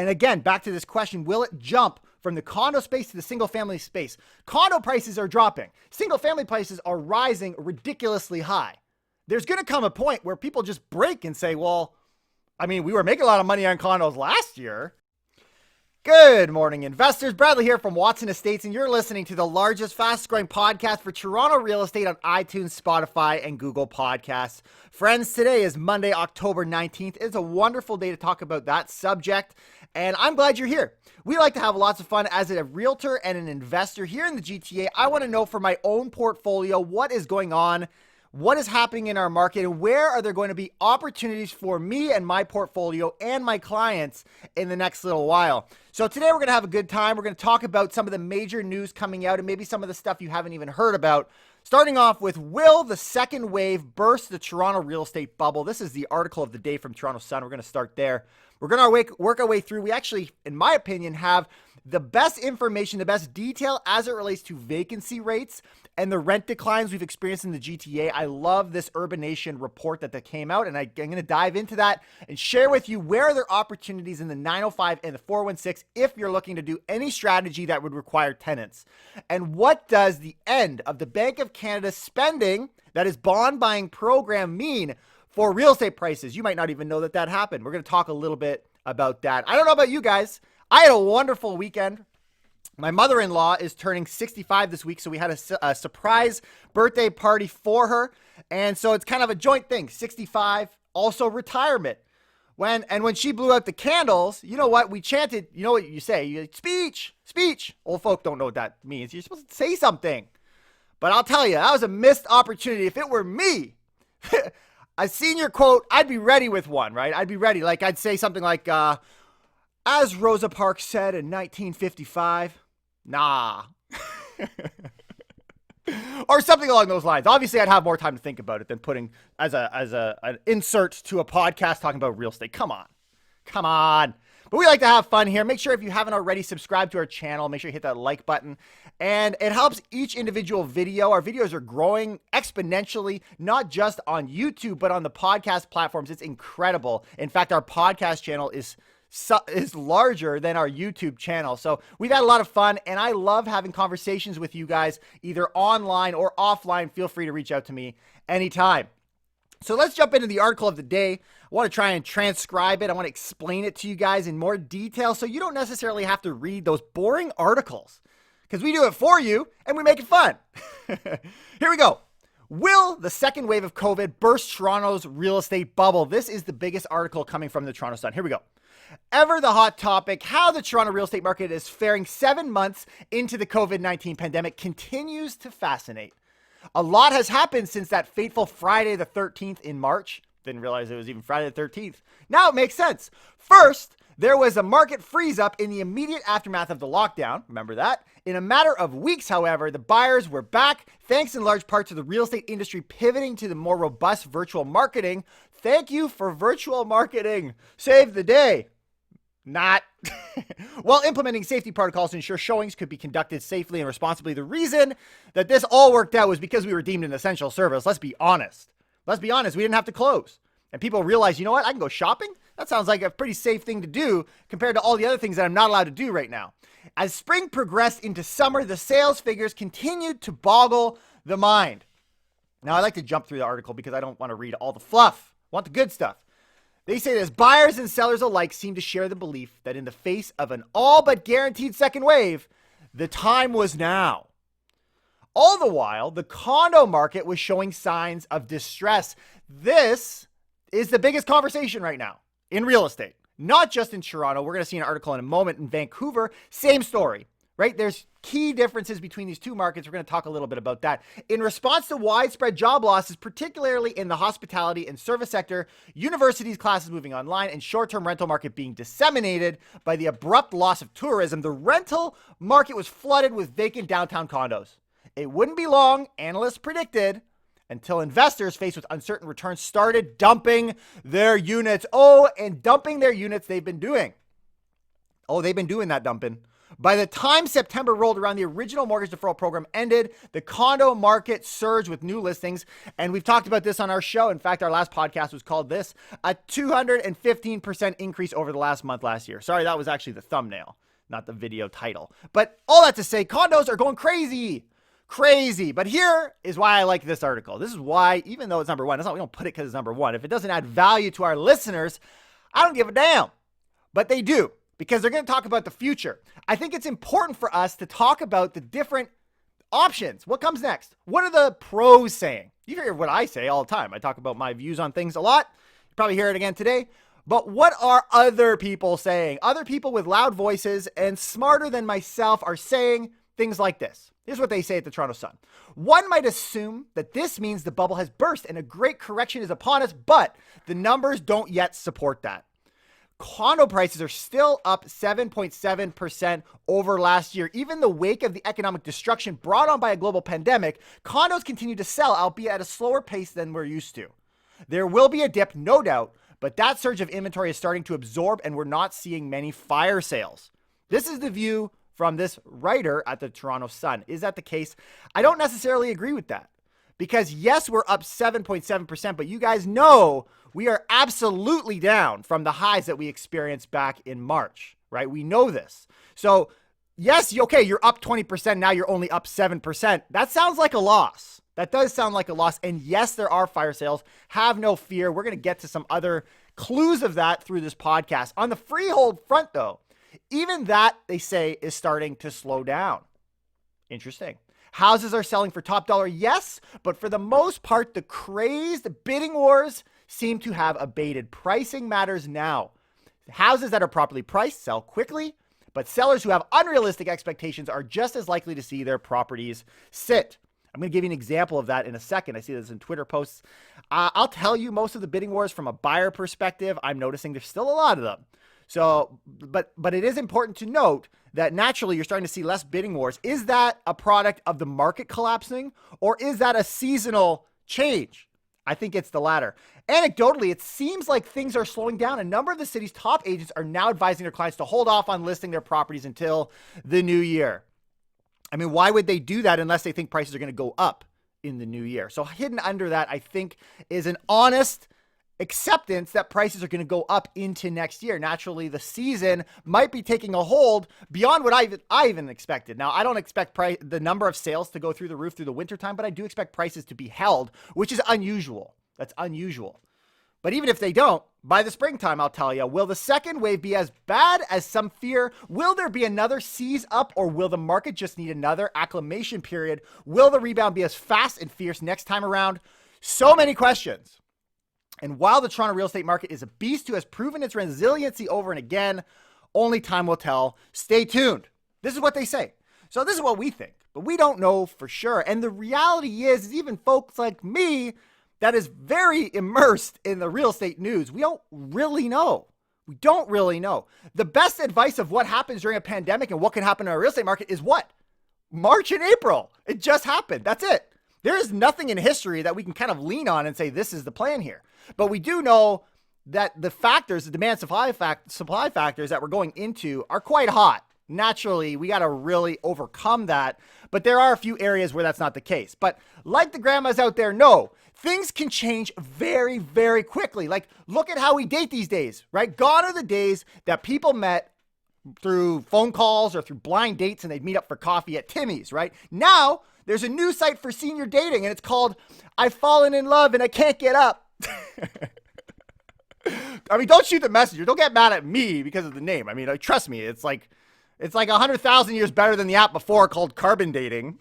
And again, back to this question, will it jump from the condo space to the single family space? Condo prices are dropping. Single family prices are rising ridiculously high. There's going to come a point where people just break and say, well, I mean, we were making a lot of money on condos last year. Good morning, investors. Bradley here from Watson Estates, and you're listening to the largest, fastest-growing podcast for Toronto real estate on iTunes, Spotify, and Google Podcasts. Friends, today is Monday, October 19th. It's a wonderful day to talk about that subject, and I'm glad you're here. We like to have lots of fun as a realtor and an investor here in the GTA. I want to know for my own portfolio what is going on, what is happening in our market, and where are there going to be opportunities for me and my portfolio and my clients in the next little while. So today we're going to have a good time. We're going to talk about some of the major news coming out and maybe some of the stuff you haven't even heard about. Starting off with, will the second wave burst the Toronto real estate bubble? This is the article of the day from Toronto Sun. We're going to start there. We're going to work our way through. We actually, in my opinion, have the best information, the best detail as it relates to vacancy rates and the rent declines we've experienced in the GTA. I love this Urbanation report that came out, and I'm going to dive into that and share with you where are there opportunities in the 905 and the 416 if you're looking to do any strategy that would require tenants. And what does the end of the Bank of Canada spending, that is bond buying program, mean for real estate prices? You might not even know that that happened. We're going to talk a little bit about that. I don't know about you guys. I had a wonderful weekend. My mother-in-law is turning 65 this week, so we had a surprise birthday party for her. And so it's kind of a joint thing, 65, also retirement. When she blew out the candles, you know what? We chanted, you know what you say? Speech, speech. Old folk don't know what that means. You're supposed to say something. But I'll tell you, that was a missed opportunity. If it were me, a senior quote, I'd be ready with one, right? I'd be ready. Like I'd say something like, as Rosa Parks said in 1955, nah. Or something along those lines. Obviously, I'd have more time to think about it than putting as an insert to a podcast talking about real estate. Come on. But we like to have fun here. Make sure if you haven't already subscribed to our channel, make sure you hit that like button. And it helps each individual video. Our videos are growing exponentially, not just on YouTube, but on the podcast platforms. It's incredible. In fact, our podcast channel is larger than our YouTube channel. So we've had a lot of fun, and I love having conversations with you guys, either online or offline. Feel free to reach out to me anytime. So let's jump into the article of the day. I want to try and transcribe it. I want to explain it to you guys in more detail so you don't necessarily have to read those boring articles, because we do it for you and we make it fun. Here we go. Will the second wave of COVID burst Toronto's real estate bubble? This is the biggest article coming from the Toronto Sun. Here we go. Ever the hot topic, how the Toronto real estate market is faring 7 months into the COVID-19 pandemic continues to fascinate. A lot has happened since that fateful Friday the 13th in March. Didn't realize it was even Friday the 13th. Now it makes sense. First, there was a market freeze up in the immediate aftermath of the lockdown. Remember that? In a matter of weeks, however, the buyers were back, thanks in large part to the real estate industry pivoting to the more robust virtual marketing. Thank you for virtual marketing. Save the day. Not. While implementing safety protocols to ensure showings could be conducted safely and responsibly. The reason that this all worked out was because we were deemed an essential service. Let's be honest. We didn't have to close. And people realized, you know what? I can go shopping. That sounds like a pretty safe thing to do compared to all the other things that I'm not allowed to do right now. As spring progressed into summer, the sales figures continued to boggle the mind. Now, I like to jump through the article because I don't want to read all the fluff. I want the good stuff. They say this: buyers and sellers alike seem to share the belief that in the face of an all but guaranteed second wave, the time was now. All the while, the condo market was showing signs of distress. This is the biggest conversation right now in real estate, not just in Toronto. We're going to see an article in a moment in Vancouver. Same story, right? There's key differences between these two markets. We're going to talk a little bit about that. In response to widespread job losses, particularly in the hospitality and service sector, universities' classes moving online, and short-term rental market being disseminated by the abrupt loss of tourism, the rental market was flooded with vacant downtown condos. It wouldn't be long, analysts predicted, until investors faced with uncertain returns started dumping their units. Oh, and dumping their units they've been doing. Oh, they've been doing that dumping. By the time September rolled around, the original mortgage deferral program ended. The condo market surged with new listings. And we've talked about this on our show. In fact, our last podcast was called this, a 215% increase over the last month last year. Sorry, that was actually the thumbnail, not the video title. But all that to say, condos are going crazy. Crazy. But here is why I like this article. This is why, even though it's number one, we don't put it because it's number one. If it doesn't add value to our listeners, I don't give a damn. But they do, because they're going to talk about the future. I think it's important for us to talk about the different options. What comes next? What are the pros saying? You hear what I say all the time. I talk about my views on things a lot. You probably hear it again today. But what are other people saying? Other people with loud voices and smarter than myself are saying things like this. Here's what they say at the Toronto Sun. One might assume that this means the bubble has burst and a great correction is upon us, but the numbers don't yet support that. Condo prices are still up 7.7% over last year. Even in the wake of the economic destruction brought on by a global pandemic, condos continue to sell, albeit at a slower pace than we're used to. There will be a dip, no doubt, but that surge of inventory is starting to absorb and we're not seeing many fire sales. This is the view from this writer at the Toronto Sun. Is that the case? I don't necessarily agree with that. Because yes, we're up 7.7%, but you guys know we are absolutely down from the highs that we experienced back in March, right? We know this. So yes, okay, you're up 20%. Now you're only up 7%. That sounds like a loss. That does sound like a loss. And yes, there are fire sales. Have no fear. We're going to get to some other clues of that through this podcast. On the freehold front, though, even that, they say, is starting to slow down. Interesting. Houses are selling for top dollar, yes, but for the most part, the crazed bidding wars seem to have abated. Pricing matters now. Houses that are properly priced sell quickly, but sellers who have unrealistic expectations are just as likely to see their properties sit. I'm going to give you an example of that in a second. I see this in Twitter posts. I'll tell you most of the bidding wars from a buyer perspective. I'm noticing there's still a lot of them. So, but it is important to note that naturally you're starting to see less bidding wars. Is that a product of the market collapsing, or is that a seasonal change? I think it's the latter. Anecdotally, it seems like things are slowing down. A number of the city's top agents are now advising their clients to hold off on listing their properties until the new year. I mean, why would they do that unless they think prices are going to go up in the new year? So hidden under that, I think, is an honest acceptance that prices are going to go up into next year. Naturally, the season might be taking a hold beyond what I even expected. Now, I don't expect the number of sales to go through the roof through the wintertime, but I do expect prices to be held, which is unusual. That's unusual. But even if they don't, by the springtime, I'll tell you, will the second wave be as bad as some fear? Will there be another seize up, or will the market just need another acclimation period? Will the rebound be as fast and fierce next time around? So many questions. And while the Toronto real estate market is a beast who has proven its resiliency over and again, only time will tell. Stay tuned. This is what they say. So this is what we think, but we don't know for sure. And the reality is even folks like me that is very immersed in the real estate news, we don't really know. We don't really know. The best advice of what happens during a pandemic and what can happen in our real estate market is what? March and April. It just happened. That's it. There is nothing in history that we can kind of lean on and say, this is the plan here. But we do know that the factors, the demand supply factors that we're going into are quite hot. Naturally, we got to really overcome that. But there are a few areas where that's not the case. But like the grandmas out there know, things can change very, very quickly. Like, look at how we date these days, right? Gone are the days that people met through phone calls or through blind dates and they'd meet up for coffee at Timmy's, right? Now, there's a new site for senior dating and it's called I've Fallen in Love and I Can't Get Up. I mean, don't shoot the messenger. Don't get mad at me because of the name. I mean, trust me, it's like 100,000 years better than the app before called Carbon Dating.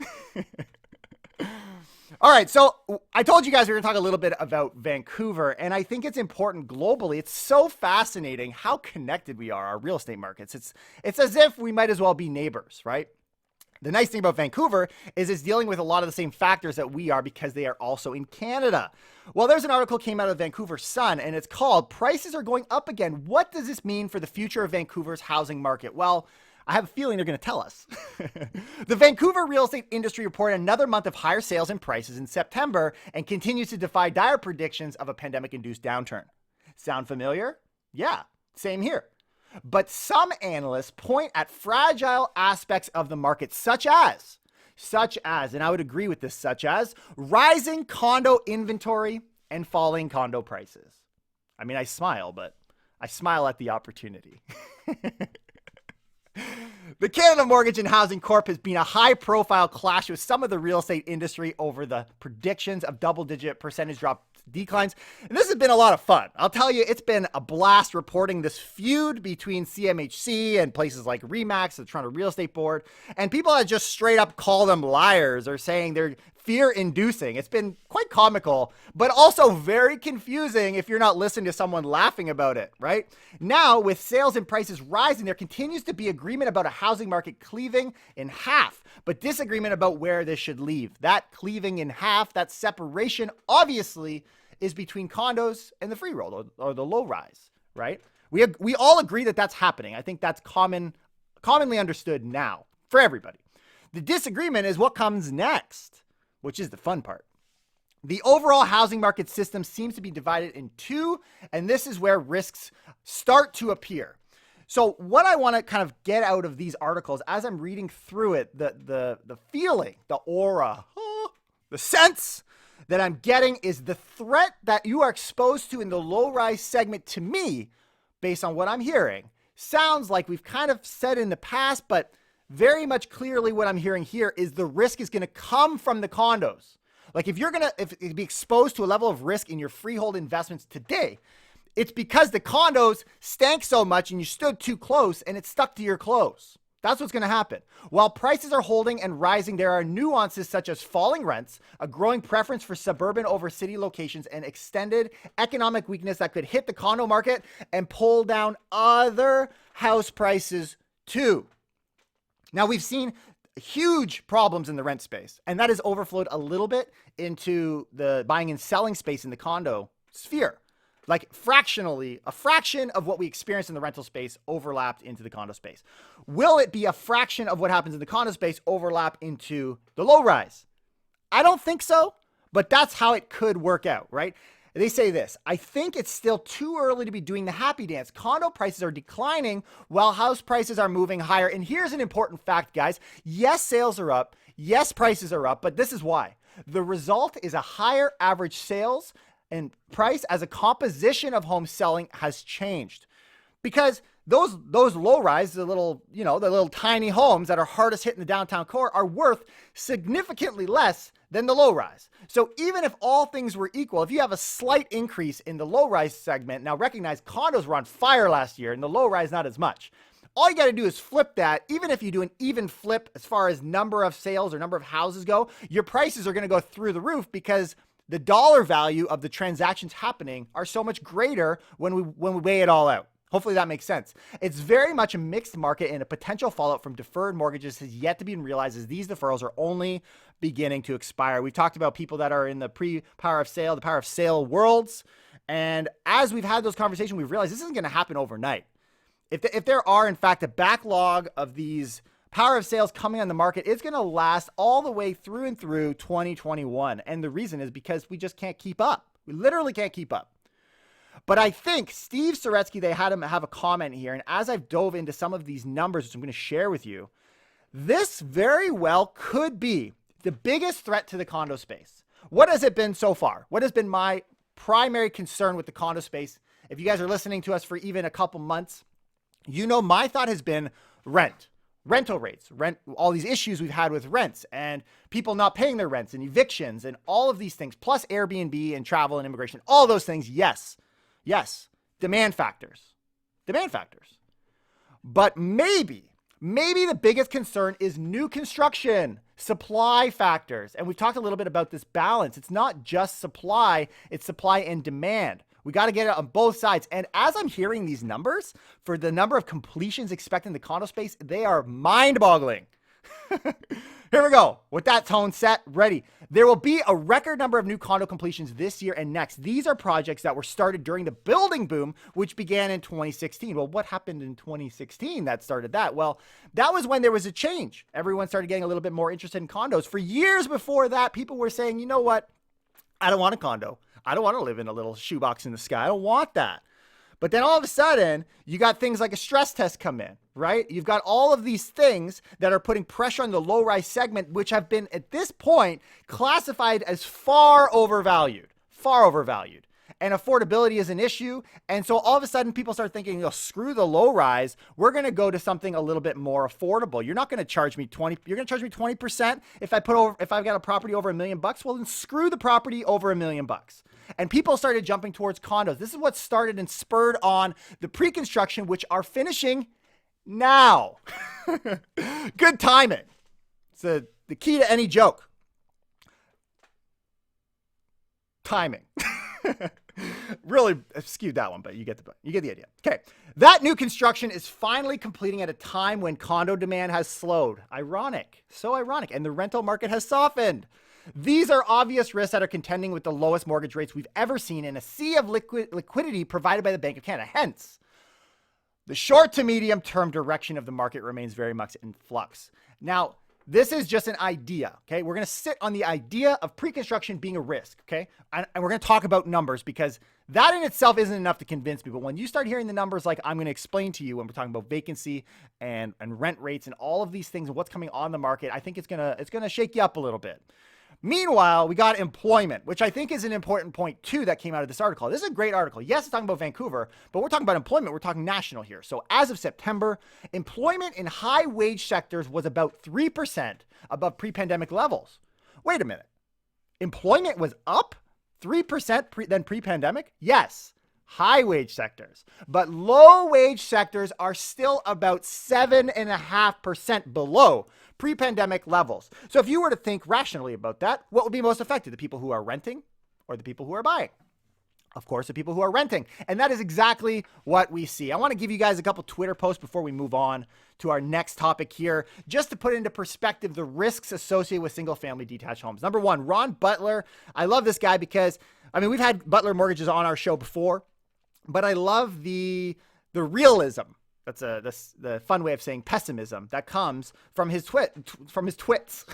All right, so I told you guys we were going to talk a little bit about Vancouver, and I think it's important globally. It's so fascinating how connected we are, our real estate markets. It's as if we might as well be neighbors, right? The nice thing about Vancouver is it's dealing with a lot of the same factors that we are because they are also in Canada. Well, there's an article came out of the Vancouver Sun, and it's called Prices Are Going Up Again. What does this mean for the future of Vancouver's housing market? Well, I have a feeling they're going to tell us. The Vancouver real estate industry reported another month of higher sales and prices in September and continues to defy dire predictions of a pandemic-induced downturn. Sound familiar? Yeah, same here. But some analysts point at fragile aspects of the market, such as, and I would agree with this, such as rising condo inventory and falling condo prices. I mean, I smile, but I smile at the opportunity. The Canada Mortgage and Housing Corp has been a high-profile clash with some of the real estate industry over the predictions of double-digit percentage drop declines. And this has been a lot of fun. I'll tell you, it's been a blast reporting this feud between CMHC and places like RE/MAX, the Toronto Real Estate Board, and people that just straight up call them liars or saying they're fear-inducing. It's been quite comical, but also very confusing if you're not listening to someone laughing about it, right? Now, with sales and prices rising, there continues to be agreement about a housing market cleaving in half, but disagreement about where this should leave. That cleaving in half, that separation, obviously, is between condos and the freehold or the low rise, right? We all agree that that's happening. I think that's commonly understood now for everybody. The disagreement is what comes next, which is the fun part. The overall housing market system seems to be divided in two, and this is where risks start to appear. So what I want to kind of get out of these articles as I'm reading through it, the feeling, the aura, the sense that I'm getting is the threat that you are exposed to in the low-rise segment, to me, based on what I'm hearing, sounds like we've kind of said in the past, but very much clearly what I'm hearing here is the risk is going to come from the condos. Like if you're going to be exposed to a level of risk in your freehold investments today, it's because the condos stank so much and you stood too close and it stuck to your clothes. That's what's going to happen. While prices are holding and rising, there are nuances such as falling rents, a growing preference for suburban over city locations, and extended economic weakness that could hit the condo market and pull down other house prices too. Now, we've seen huge problems in the rent space, and that has overflowed a little bit into the buying and selling space in the condo sphere. Like fractionally, a fraction of what we experience in the rental space overlapped into the condo space. Will it be a fraction of what happens in the condo space overlap into the low rise? I don't think so, but that's how it could work out, right? They say this: I think it's still too early to be doing the happy dance. Condo prices are declining while house prices are moving higher. And here's an important fact, guys. Yes, sales are up. Yes, prices are up, but this is why. The result is a higher average sales and price as a composition of home selling has changed, because those low rise, the little tiny homes that are hardest hit in the downtown core are worth significantly less than the low rise. So even if all things were equal, if you have a slight increase in the low rise segment, now recognize condos were on fire last year and the low rise not as much. All you got to do is flip that. Even if you do an even flip as far as number of sales or number of houses go, your prices are going to go through the roof because the dollar value of the transactions happening are so much greater when we weigh it all out. Hopefully that makes sense. It's very much a mixed market, and a potential fallout from deferred mortgages has yet to be realized as these deferrals are only beginning to expire. We've talked about people that are in the pre-power of sale, the power of sale worlds. And as we've had those conversations, we've realized this isn't going to happen overnight. If there are, in fact, a backlog of these power of sales coming on the market, it's going to last all the way through and through 2021. And the reason is because we just can't keep up. We literally can't keep up. But I think Steve Saretsky, they had him have a comment here. And as I've dove into some of these numbers, which I'm going to share with you, this very well could be the biggest threat to the condo space. What has it been so far? What has been my primary concern with the condo space? If you guys are listening to us for even a couple months, you know my thought has been rental rates, all these issues we've had with rents and people not paying their rents and evictions and all of these things, plus Airbnb and travel and immigration, all those things. Yes. Demand factors. But maybe the biggest concern is new construction, supply factors. And we've talked a little bit about this balance. It's not just supply, it's supply and demand. We got to get it on both sides. And as I'm hearing these numbers for the number of completions expected in the condo space, they are mind-boggling. Here we go. With that tone set, ready. There will be a record number of new condo completions this year and next. These are projects that were started during the building boom, which began in 2016. Well, what happened in 2016 that started that? Well, that was when there was a change. Everyone started getting a little bit more interested in condos. For years before that, people were saying, you know what? I don't want a condo. I don't want to live in a little shoebox in the sky. I don't want that. But then all of a sudden, you got things like a stress test come in, right? You've got all of these things that are putting pressure on the low-rise segment, which have been, at this point, classified as far overvalued. And affordability is an issue. And so all of a sudden, people start thinking, screw the low-rise. We're going to go to something a little bit more affordable. You're not going to charge me 20. You're going to charge me 20% if I've got a property over $1 million. Well, then screw the property over $1 million. And people started jumping towards condos. This is what started and spurred on the pre-construction, which are finishing now. Good timing. It's the key to any joke. Timing. Really skewed that one, but you get the idea. Okay. That new construction is finally completing at a time when condo demand has slowed. Ironic. So ironic. And the rental market has softened. These are obvious risks that are contending with the lowest mortgage rates we've ever seen in a sea of liquidity provided by the Bank of Canada. Hence, the short to medium term direction of the market remains very much in flux. Now, this is just an idea, okay? We're going to sit on the idea of pre-construction being a risk, okay? And we're going to talk about numbers because that in itself isn't enough to convince people. When you start hearing the numbers like I'm going to explain to you when we're talking about vacancy and rent rates and all of these things and what's coming on the market, I think it's going to shake you up a little bit. Meanwhile, we got employment, which I think is an important point too that came out of this article. This is a great article. Yes, it's talking about Vancouver, but we're talking about employment. We're talking national here. So as of September, employment in high wage sectors was about 3% above pre-pandemic levels. Wait a minute. Employment was up 3% than pre-pandemic? Yes. High wage sectors, but low wage sectors are still about 7.5% below pre-pandemic levels. So if you were to think rationally about that, what would be most affected? The people who are renting or the people who are buying? Of course, the people who are renting. And that is exactly what we see. I want to give you guys a couple Twitter posts before we move on to our next topic here, just to put into perspective the risks associated with single family detached homes. Number one, Ron Butler. I love this guy because, we've had Butler Mortgages on our show before, but I love the realism. That's the fun way of saying pessimism that comes from his twits.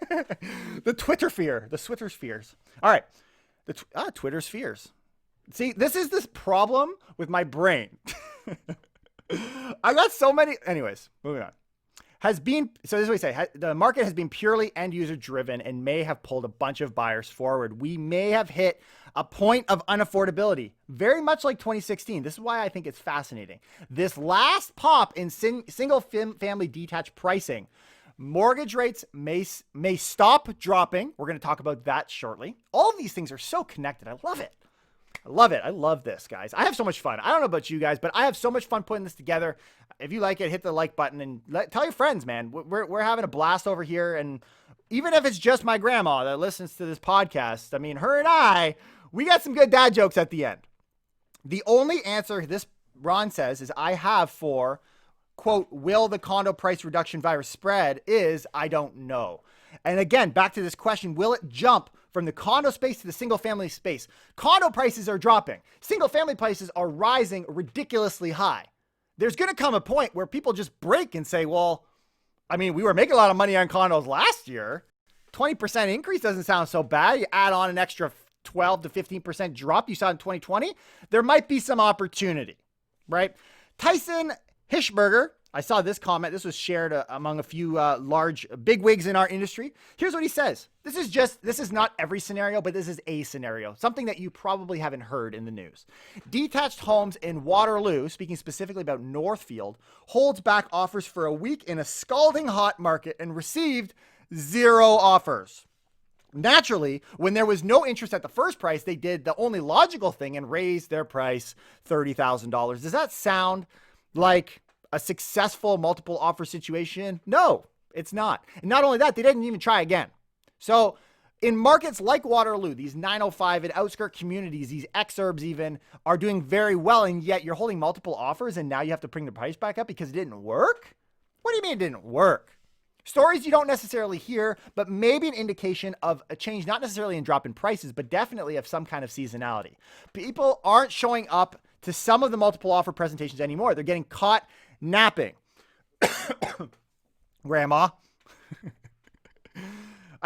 The Twitter spheres. All right. Twitter spheres. See, this is this problem with my brain. I got so many. Anyways, moving on. So this is what we say. The market has been purely end user driven and may have pulled a bunch of buyers forward. We may have hit a point of unaffordability, very much like 2016. This is why I think it's fascinating. This last pop in single family detached pricing, mortgage rates may stop dropping. We're going to talk about that shortly. All of these things are so connected. I love it. I love this, guys. I have so much fun. I don't know about you guys, but I have so much fun putting this together. If you like it, hit the like button and tell your friends, man. We're having a blast over here. And even if it's just my grandma that listens to this podcast, her and I, we got some good dad jokes at the end. The only answer this Ron says is I have for, quote, will the condo price reduction virus spread is I don't know. And again, back to this question, will it jump from the condo space to the single family space? Condo prices are dropping. Single family prices are rising ridiculously high. There's going to come a point where people just break and say, well, we were making a lot of money on condos last year. 20% increase doesn't sound so bad. You add on an extra 12 to 15% drop you saw in 2020. There might be some opportunity, right? Tyson Hishberger, I saw this comment. This was shared among a few large bigwigs in our industry. Here's what he says. This is not every scenario, but this is a scenario, something that you probably haven't heard in the news. Detached homes in Waterloo, speaking specifically about Northfield, holds back offers for a week in a scalding hot market and received 0 offers. Naturally, when there was no interest at the first price, they did the only logical thing and raised their price $30,000. Does that sound like a successful multiple offer situation? No, it's not. And not only that, they didn't even try again. So in markets like Waterloo, these 905 and outskirt communities, these exurbs even are doing very well. And yet you're holding multiple offers and now you have to bring the price back up because it didn't work. What do you mean it didn't work? Stories you don't necessarily hear, but maybe an indication of a change, not necessarily in drop in prices, but definitely of some kind of seasonality. People aren't showing up to some of the multiple offer presentations anymore. They're getting caught napping. Grandma.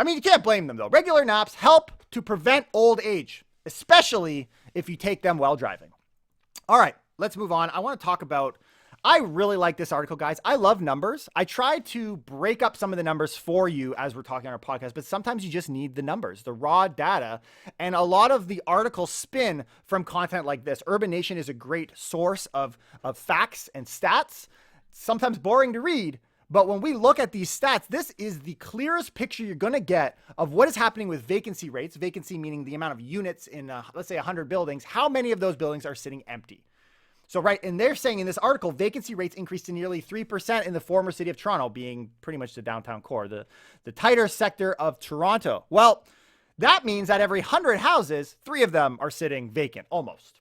You can't blame them though. Regular naps help to prevent old age, especially if you take them while driving. All right. let's move on. I want to talk about, I really like this article, guys. I love numbers. I try to break up some of the numbers for you as we're talking on our podcast, but sometimes you just need the numbers, the raw data. And a lot of the articles spin from content like this. Urban Nation is a great source of facts and stats, sometimes boring to read. But when we look at these stats, this is the clearest picture you're going to get of what is happening with vacancy rates. Vacancy meaning the amount of units in, let's say, 100 buildings. How many of those buildings are sitting empty? So, right, and they're saying in this article, vacancy rates increased to nearly 3% in the former city of Toronto, being pretty much the downtown core, the tighter sector of Toronto. Well, that means that every 100 houses, 3 of them are sitting vacant, almost.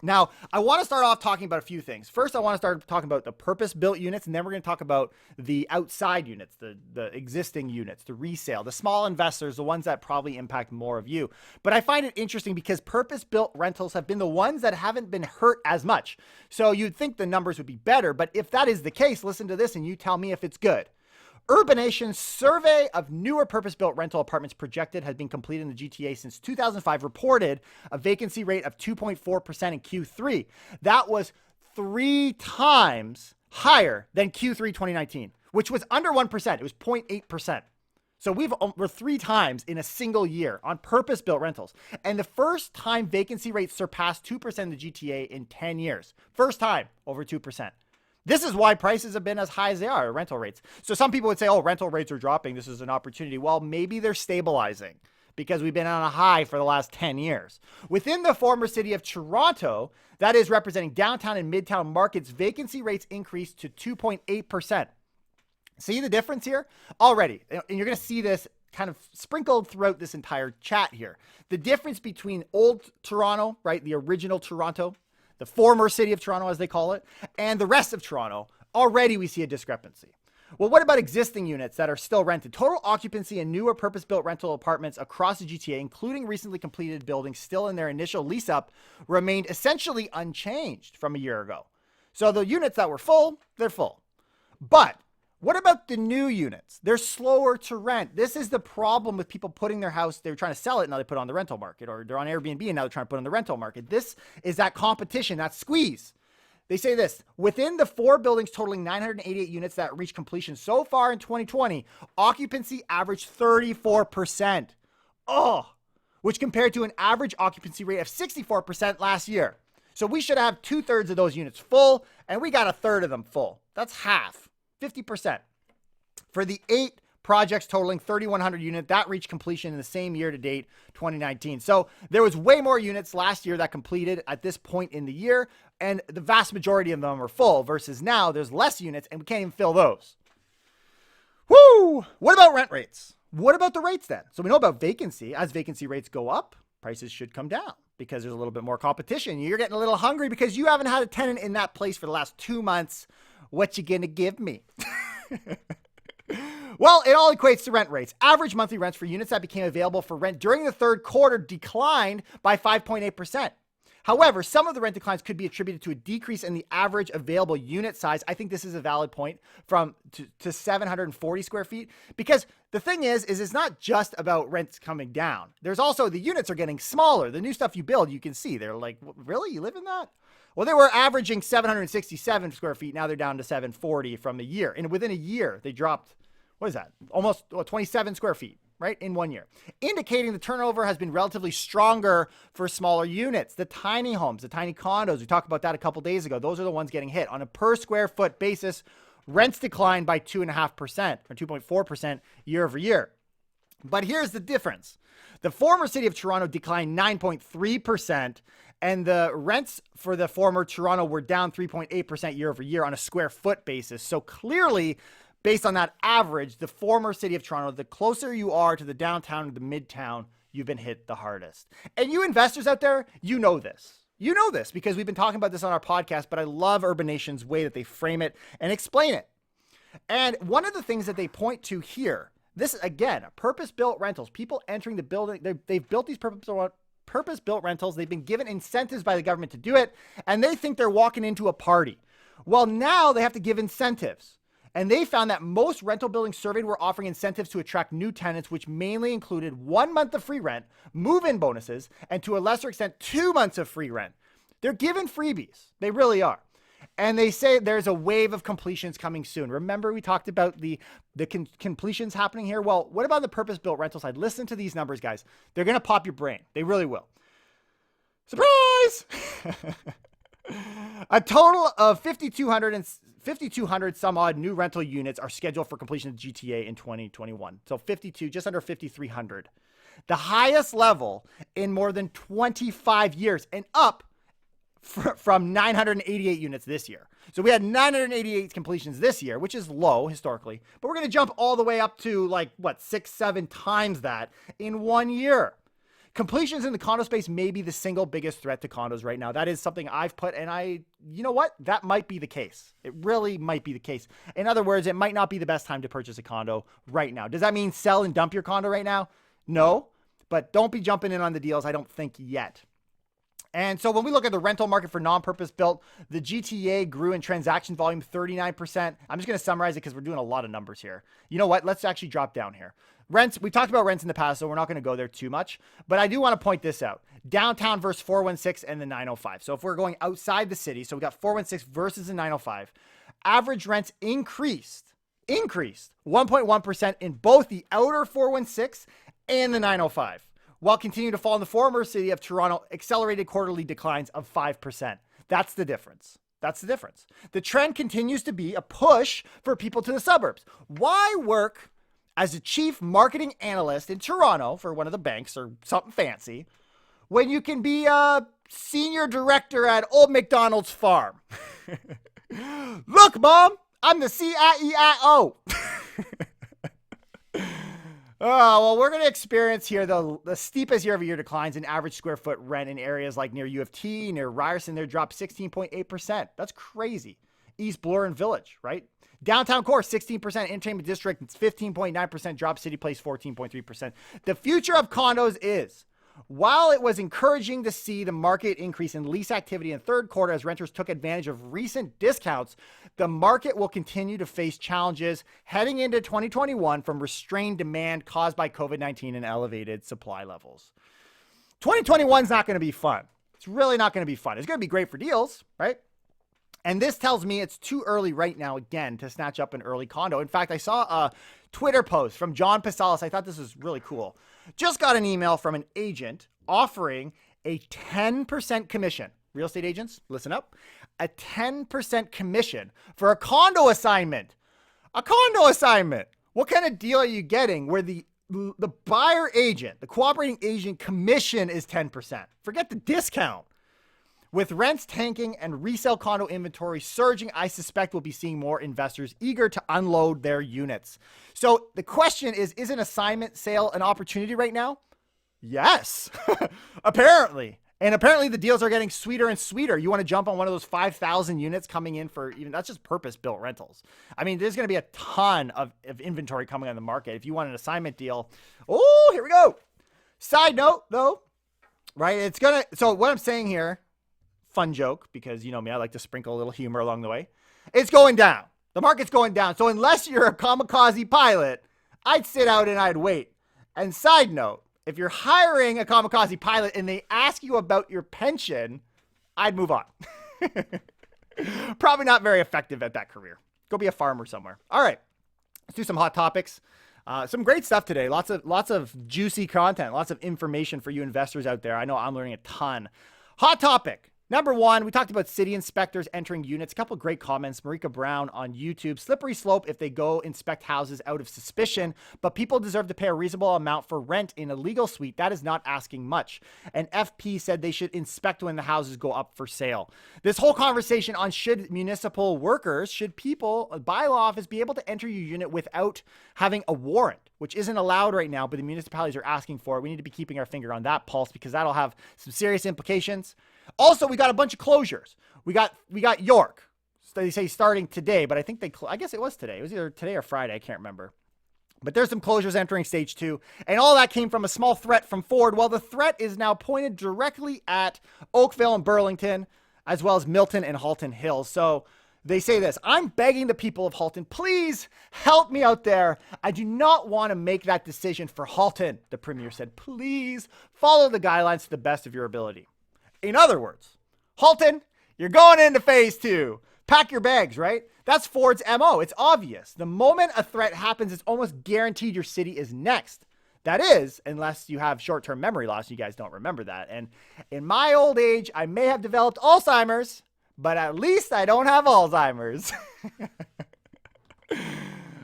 Now, I want to start off talking about a few things. First, I want to start talking about the purpose-built units, and then we're going to talk about the outside units, the existing units, the resale, the small investors, the ones that probably impact more of you. But I find it interesting because purpose-built rentals have been the ones that haven't been hurt as much. So you'd think the numbers would be better, but if that is the case, listen to this and you tell me if it's good. Urbanation's survey of newer purpose-built rental apartments projected has been completed in the GTA since 2005, reported a vacancy rate of 2.4% in Q3. That was 3 times higher than Q3 2019, which was under 1%. It was 0.8%. So we're 3 times in a single year on purpose-built rentals. And the first time vacancy rates surpassed 2% in the GTA in 10 years. First time over 2%. This is why prices have been as high as they are, rental rates. So some people would say, oh, rental rates are dropping. This is an opportunity. Well, maybe they're stabilizing because we've been on a high for the last 10 years. Within the former city of Toronto, that is representing downtown and midtown markets, vacancy rates increased to 2.8%. See the difference here already? And you're going to see this kind of sprinkled throughout this entire chat here. The difference between old Toronto, right, the original Toronto, the former city of Toronto, as they call it, and the rest of Toronto, already we see a discrepancy. Well, what about existing units that are still rented? Total occupancy in newer purpose-built rental apartments across the GTA, including recently completed buildings still in their initial lease-up, remained essentially unchanged from a year ago. So the units that were full, they're full. But what about the new units? They're slower to rent. This is the problem with people putting their house, they were trying to sell it, now they put it on the rental market, or they're on Airbnb and now they're trying to put it on the rental market. This is that competition, that squeeze. They say this, within the 4 buildings totaling 988 units that reached completion so far in 2020, occupancy averaged 34%. Oh, which compared to an average occupancy rate of 64% last year. So we should have 2/3 of those units full, and we got 1/3 of them full. That's half. 50%. For the 8 projects totaling 3,100 units, that reached completion in the same year to date, 2019. So there was way more units last year that completed at this point in the year, and the vast majority of them are full, versus now there's less units and we can't even fill those. Woo! What about rent rates? What about the rates then? So we know about vacancy. As vacancy rates go up, prices should come down because there's a little bit more competition. You're getting a little hungry because you haven't had a tenant in that place for the last 2 months. What you gonna give me? Well, it all equates to rent rates. Average monthly rents for units that became available for rent during the third quarter declined by 5.8%. However, some of the rent declines could be attributed to a decrease in the average available unit size. I think this is a valid point to 740 square feet, because the thing is it's not just about rents coming down. There's also the units are getting smaller. The new stuff you build, you can see they're like, really? You live in that? Well, they were averaging 767 square feet. Now they're down to 740 from a year. And within a year, they dropped, what is that? Almost 27 square feet, right? In 1 year. Indicating the turnover has been relatively stronger for smaller units. The tiny homes, the tiny condos, we talked about that a couple days ago. Those are the ones getting hit. On a per square foot basis, rents declined by 2.5% or 2.4% year over year. But here's the difference. The former city of Toronto declined 9.3%. And the rents for the former Toronto were down 3.8% year over year on a square foot basis. So clearly, based on that average, the former city of Toronto, the closer you are to the downtown or the midtown, you've been hit the hardest. And you investors out there, you know this. You know this because we've been talking about this on our podcast, but I love Urban Nation's way that they frame it and explain it. And one of the things that they point to here, this again, purpose-built rentals, people entering the building, they've built these purpose-built rentals. They've been given incentives by the government to do it, and they think they're walking into a party. Well, now they have to give incentives. And they found that most rental buildings surveyed were offering incentives to attract new tenants, which mainly included 1 month of free rent, move-in bonuses, and to a lesser extent, 2 months of free rent. They're giving freebies. They really are. And they say there's a wave of completions coming soon. Remember, we talked about the completions happening here? Well, what about the purpose-built rental side? Listen to these numbers, guys. They're going to pop your brain. They really will. Surprise! A total of 5,200 some odd new rental units are scheduled for completion of GTA in 2021. So 52, just under 5,300. The highest level in more than 25 years, and up from 988 units this year. So we had 988 completions this year, which is low historically, but we're going to jump all the way up to 6-7 times that in 1 year. Completions in the condo space may be the single biggest threat to condos right now. That is something I've put, and you know what? That might be the case. It really might be the case. In other words, it might not be the best time to purchase a condo right now. Does that mean sell and dump your condo right now? No, but don't be jumping in on the deals, I don't think, yet. And so when we look at the rental market for non-purpose built, the GTA grew in transaction volume 39%. I'm just going to summarize it because we're doing a lot of numbers here. You know what? Let's actually drop down here. Rents, we talked about rents in the past, so we're not going to go there too much. But I do want to point this out. Downtown versus 416 and the 905. So if we're going outside the city, so we got 416 versus the 905. Average rents increased 1.1% in both the outer 416 and the 905. While continuing to fall in the former city of Toronto, accelerated quarterly declines of 5%. That's the difference. The trend continues to be a push for people to the suburbs. Why work as a chief marketing analyst in Toronto for one of the banks or something fancy when you can be a senior director at Old McDonald's farm? Look, Mom, I'm the CIEIO. Oh, well, we're going to experience here the steepest year-over-year declines in average square foot rent in areas like near U of T, near Ryerson. They're dropped 16.8%. That's crazy. East Bloor and Village, right? Downtown core, 16%. Entertainment District, 15.9%. Drop. City Place, 14.3%. The future of condos is, while it was encouraging to see the market increase in lease activity in third quarter as renters took advantage of recent discounts, the market will continue to face challenges heading into 2021 from restrained demand caused by COVID-19 and elevated supply levels. 2021 is not going to be fun. It's really not going to be fun. It's going to be great for deals, right? And this tells me it's too early right now, again, to snatch up an early condo. In fact, I saw a Twitter post from John Pasalis. I thought this was really cool. Just got an email from an agent offering a 10% commission. Real estate agents, listen up. A 10% commission for a condo assignment. A condo assignment. What kind of deal are you getting where the buyer agent, the cooperating agent commission is 10%? Forget the discount. With rents tanking and resale condo inventory surging, I suspect we'll be seeing more investors eager to unload their units. So the question is an assignment sale an opportunity right now? Yes, apparently. And apparently the deals are getting sweeter and sweeter. You want to jump on one of those 5,000 units coming in for even, that's just purpose-built rentals. I mean, there's going to be a ton of inventory coming on the market. If you want an assignment deal, oh, here we go. Side note though, right? So what I'm saying here, fun joke, because you know me, I like to sprinkle a little humor along the way. It's going down. The market's going down. So unless you're a kamikaze pilot, I'd sit out and I'd wait. And side note, if you're hiring a kamikaze pilot and they ask you about your pension, I'd move on. Probably not very effective at that career. Go be a farmer somewhere. All right, let's do some hot topics. Some great stuff today. Lots of juicy content, lots of information for you investors out there. I know I'm learning a ton. Hot topic. Number one, we talked about city inspectors entering units. A couple of great comments. Marika Brown on YouTube. Slippery slope if they go inspect houses out of suspicion, but people deserve to pay a reasonable amount for rent in a legal suite. That is not asking much. And FP said they should inspect when the houses go up for sale. This whole conversation on should municipal workers, should people, bylaw office, be able to enter your unit without having a warrant, which isn't allowed right now, but the municipalities are asking for it. We need to be keeping our finger on that pulse because that'll have some serious implications. Also, we got a bunch of closures. We got York. They say starting today, but I think I guess it was today. It was either today or Friday. I can't remember. But there's some closures entering stage 2. And all that came from a small threat from Ford. Well, the threat is now pointed directly at Oakville and Burlington, as well as Milton and Halton Hills. So they say this: I'm begging the people of Halton, please help me out there. I do not want to make that decision for Halton. The premier said, please follow the guidelines to the best of your ability. In other words, Halton, you're going into phase 2. Pack your bags, right? That's Ford's MO. It's obvious. The moment a threat happens, it's almost guaranteed your city is next. That is, unless you have short-term memory loss, you guys don't remember that. And in my old age, I may have developed Alzheimer's, but at least I don't have Alzheimer's.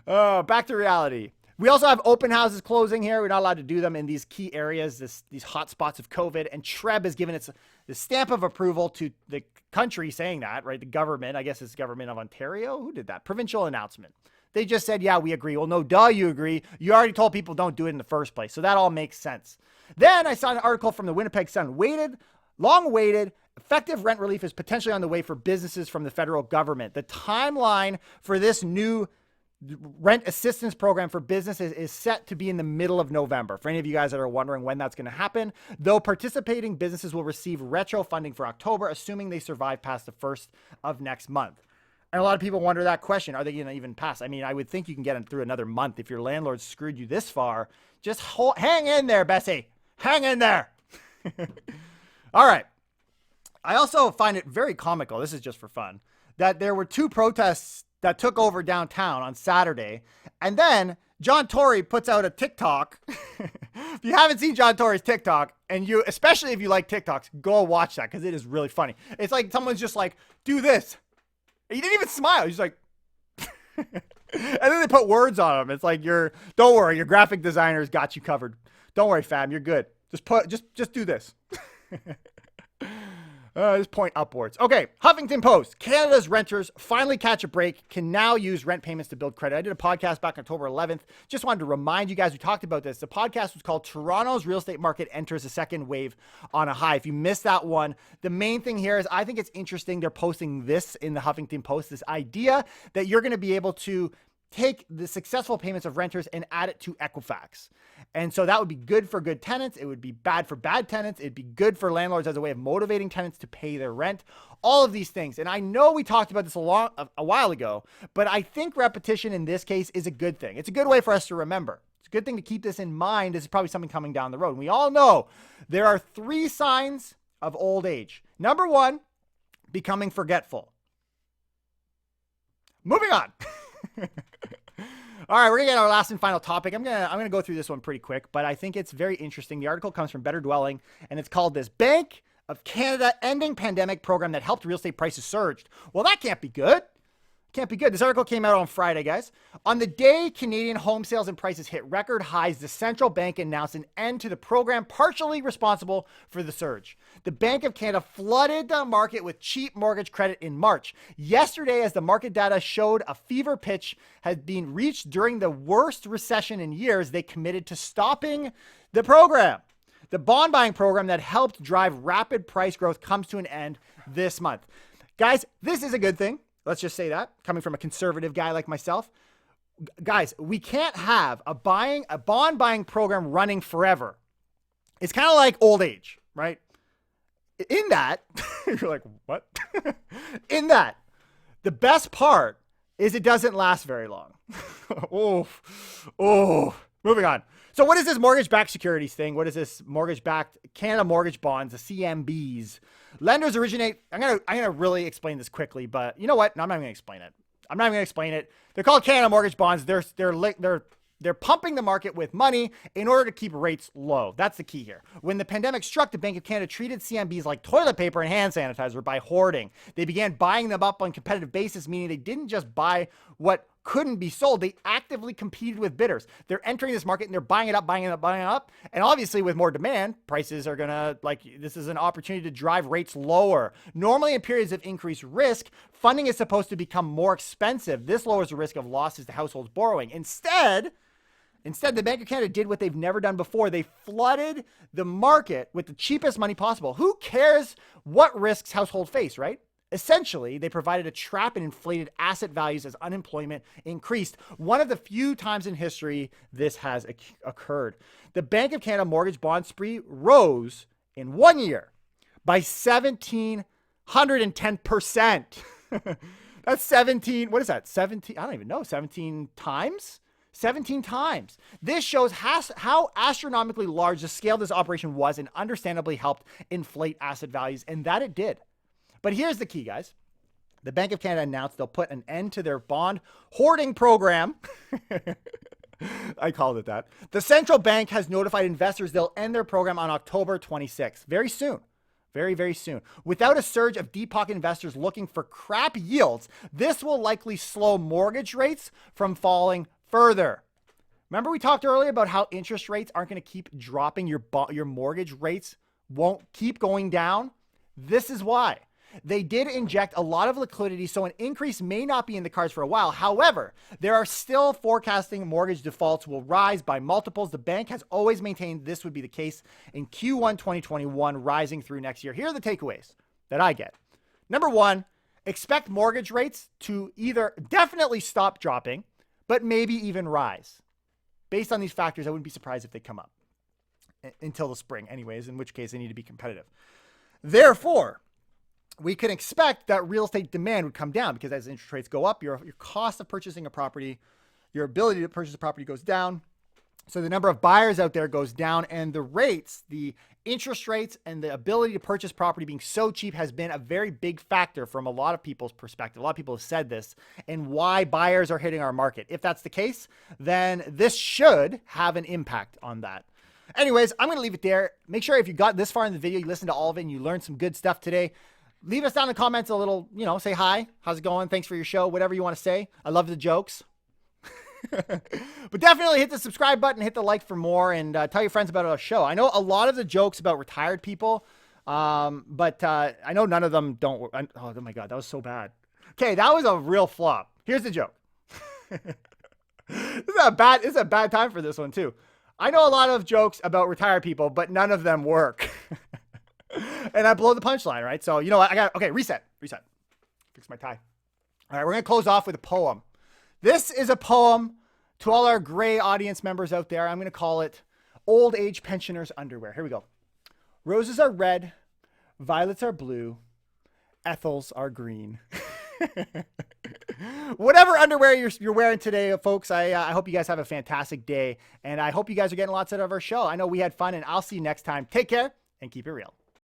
Back to reality. We also have open houses closing here. We're not allowed to do them in these key areas, these hot spots of COVID. And TREB has given its the stamp of approval to the country saying that, right? The government, I guess it's the government of Ontario. Who did that? Provincial announcement. They just said, yeah, we agree. Well, no, duh, you agree. You already told people don't do it in the first place. So that all makes sense. Then I saw an article from the Winnipeg Sun. Long waited, effective rent relief is potentially on the way for businesses from the federal government. The timeline for this new rent assistance program for businesses is set to be in the middle of November. For any of you guys that are wondering when that's going to happen, though participating businesses will receive retro funding for October, assuming they survive past the 1st of next month. And a lot of people wonder that question. Are they going to even pass? I mean, I would think you can get them through another month. If your landlord screwed you this far, just hang in there, Bessie. Hang in there. All right. I also find it very comical. This is just for fun. That there were 2 protests that took over downtown on Saturday. And then John Tory puts out a TikTok. If you haven't seen John Tory's TikTok, and especially if you like TikToks, go watch that because it is really funny. It's like someone's just like, do this. He didn't even smile. He's like, and then they put words on him. It's like, don't worry, your graphic designer's got you covered. Don't worry, fam, you're good. Just do this. Just point upwards. Okay, Huffington Post. Canada's renters finally catch a break, can now use rent payments to build credit. I did a podcast back October 11th. Just wanted to remind you guys, we talked about this. The podcast was called Toronto's Real Estate Market Enters a Second Wave on a High. If you missed that one, the main thing here is I think it's interesting they're posting this in the Huffington Post, this idea that you're going to be able to take the successful payments of renters and add it to Equifax. And so that would be good for good tenants. It would be bad for bad tenants. It'd be good for landlords as a way of motivating tenants to pay their rent. All of these things. And I know we talked about this a while ago, but I think repetition in this case is a good thing. It's a good way for us to remember. It's a good thing to keep this in mind. This is probably something coming down the road. And we all know there are 3 signs of old age. Number 1, becoming forgetful. Moving on. All right, we're gonna get our last and final topic. I'm gonna go through this one pretty quick, but I think it's very interesting. The article comes from Better Dwelling, and it's called "This Bank of Canada Ending Pandemic Program That Helped Real Estate Prices Surge." Well, that can't be good. Can't be good. This article came out on Friday, guys. On the day Canadian home sales and prices hit record highs, the central bank announced an end to the program partially responsible for the surge. The Bank of Canada flooded the market with cheap mortgage credit in March. Yesterday, as the market data showed a fever pitch had been reached during the worst recession in years, they committed to stopping the program. The bond buying program that helped drive rapid price growth comes to an end this month. Guys, this is a good thing. Let's just say that, coming from a conservative guy like myself. Guys, we can't have a bond buying program running forever. It's kind of like old age, right? In that, you're like, what? In that, the best part is it doesn't last very long. Moving on. So what is this mortgage-backed securities thing? What is this mortgage-backed Canada mortgage bonds, the CMBs? Lenders originate. I'm gonna really explain this quickly, but you know what? No, I'm not even gonna explain it. I'm not even gonna explain it. They're called Canada mortgage bonds. They're pumping the market with money in order to keep rates low. That's the key here. When the pandemic struck, the Bank of Canada treated CMBs like toilet paper and hand sanitizer by hoarding. They began buying them up on competitive basis, meaning they didn't just buy what couldn't be sold. They actively competed with bidders. They're entering this market and they're buying it up. And obviously with more demand, prices are gonna, this is an opportunity to drive rates lower. Normally in periods of increased risk, funding is supposed to become more expensive. This lowers the risk of losses to households borrowing. Instead, the Bank of Canada did what they've never done before. They flooded the market with the cheapest money possible. Who cares what risks households face, right? Essentially, they provided a trap and inflated asset values as unemployment increased. One of the few times in history this has occurred. The Bank of Canada mortgage bond spree rose in 1 year by 1,710%. That's 17, what is that? 17, I don't even know, 17 times? 17 times. This shows how astronomically large the scale of this operation was and understandably helped inflate asset values, and that it did. But here's the key, guys. The Bank of Canada announced they'll put an end to their bond hoarding program. I called it that. The central bank has notified investors they'll end their program on October 26th. Very soon. Very, very soon. Without a surge of deep pocket investors looking for crap yields, this will likely slow mortgage rates from falling further. Remember we talked earlier about how interest rates aren't going to keep dropping, your mortgage rates won't keep going down? This is why. They did inject a lot of liquidity, so an increase may not be in the cards for a while. However, there are still forecasting mortgage defaults will rise by multiples. The bank has always maintained this would be the case in Q1 2021, rising through next year. Here are the takeaways that I get. Number one, expect mortgage rates to either definitely stop dropping, but maybe even rise. Based on these factors, I wouldn't be surprised if they come up until the spring anyways, in which case they need to be competitive. Therefore, we can expect that real estate demand would come down because as interest rates go up, your cost of purchasing a property, your ability to purchase a property goes down. So the number of buyers out there goes down, and the rates, the interest rates and the ability to purchase property being so cheap has been a very big factor from a lot of people's perspective. A lot of people have said this and why buyers are hitting our market. If that's the case, then this should have an impact on that. Anyways, I'm going to leave it there. Make sure if you got this far in the video, you listened to all of it and you learned some good stuff today. Leave us down in the comments a little, say hi. How's it going? Thanks for your show. Whatever you want to say. I love the jokes. But definitely hit the subscribe button, hit the like for more, and tell your friends about our show. I know a lot of the jokes about retired people, but I know none of them don't. Oh my God, that was so bad. Okay, that was a real flop. Here's the joke. This is a bad time for this one too. I know a lot of jokes about retired people, but none of them work. And I blow the punchline, right? So, you know what? Okay, reset. Fix my tie. All right, we're going to close off with a poem. This is a poem to all our gray audience members out there. I'm going to call it Old Age Pensioners Underwear. Here we go. Roses are red, violets are blue, Ethels are green. Whatever underwear you're wearing today, folks, I hope you guys have a fantastic day. And I hope you guys are getting lots out of our show. I know we had fun, and I'll see you next time. Take care and keep it real.